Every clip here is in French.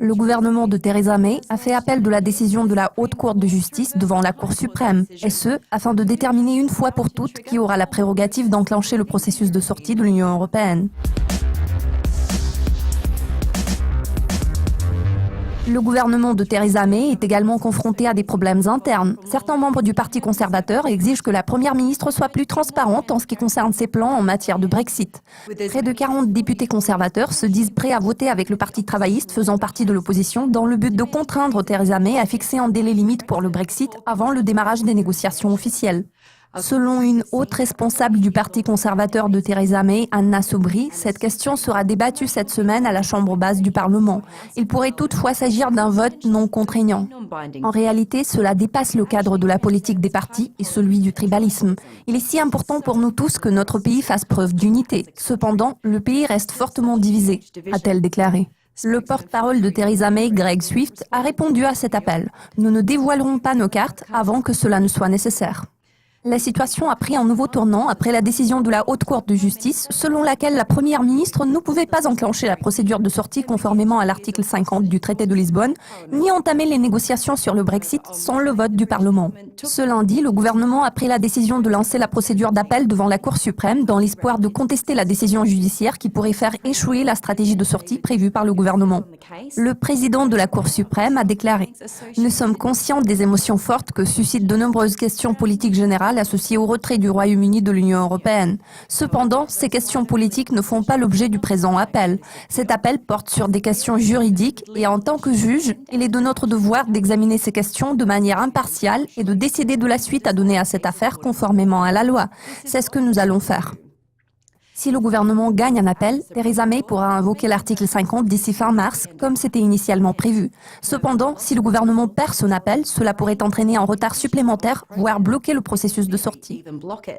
Le gouvernement de Theresa May a fait appel de la décision de la Haute Cour de justice devant la Cour suprême, et ce, afin de déterminer une fois pour toutes qui aura la prérogative d'enclencher le processus de sortie de l'Union européenne. Le gouvernement de Theresa May est également confronté à des problèmes internes. Certains membres du Parti conservateur exigent que la Première ministre soit plus transparente en ce qui concerne ses plans en matière de Brexit. Près de 40 députés conservateurs se disent prêts à voter avec le Parti travailliste faisant partie de l'opposition dans le but de contraindre Theresa May à fixer un délai limite pour le Brexit avant le démarrage des négociations officielles. Selon une haute responsable du Parti conservateur de Theresa May, Anna Soubry, cette question sera débattue cette semaine à la Chambre basse du Parlement. Il pourrait toutefois s'agir d'un vote non contraignant. En réalité, cela dépasse le cadre de la politique des partis et celui du tribalisme. Il est si important pour nous tous que notre pays fasse preuve d'unité. Cependant, le pays reste fortement divisé, a-t-elle déclaré. Le porte-parole de Theresa May, Greg Swift, a répondu à cet appel. Nous ne dévoilerons pas nos cartes avant que cela ne soit nécessaire. La situation a pris un nouveau tournant après la décision de la Haute Cour de justice, selon laquelle la Première ministre ne pouvait pas enclencher la procédure de sortie conformément à l'article 50 du traité de Lisbonne, ni entamer les négociations sur le Brexit sans le vote du Parlement. Ce lundi, le gouvernement a pris la décision de lancer la procédure d'appel devant la Cour suprême dans l'espoir de contester la décision judiciaire qui pourrait faire échouer la stratégie de sortie prévue par le gouvernement. Le président de la Cour suprême a déclaré « Nous sommes conscients des émotions fortes que suscitent de nombreuses questions politiques générales associées au retrait du Royaume-Uni de l'Union européenne. Cependant, ces questions politiques ne font pas l'objet du présent appel. Cet appel porte sur des questions juridiques et en tant que juge, il est de notre devoir d'examiner ces questions de manière impartiale et de décider de la suite à donner à cette affaire conformément à la loi. C'est ce que nous allons faire. » Si le gouvernement gagne un appel, Theresa May pourra invoquer l'article 50 d'ici fin mars, comme c'était initialement prévu. Cependant, si le gouvernement perd son appel, cela pourrait entraîner un retard supplémentaire, voire bloquer le processus de sortie.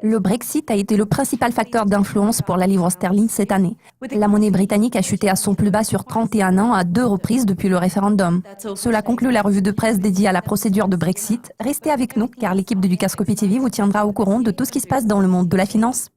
Le Brexit a été le principal facteur d'influence pour la livre sterling cette année. La monnaie britannique a chuté à son plus bas sur 31 ans à 2 reprises depuis le référendum. Cela conclut la revue de presse dédiée à la procédure de Brexit. Restez avec nous, car l'équipe de Dukascopy TV vous tiendra au courant de tout ce qui se passe dans le monde de la finance.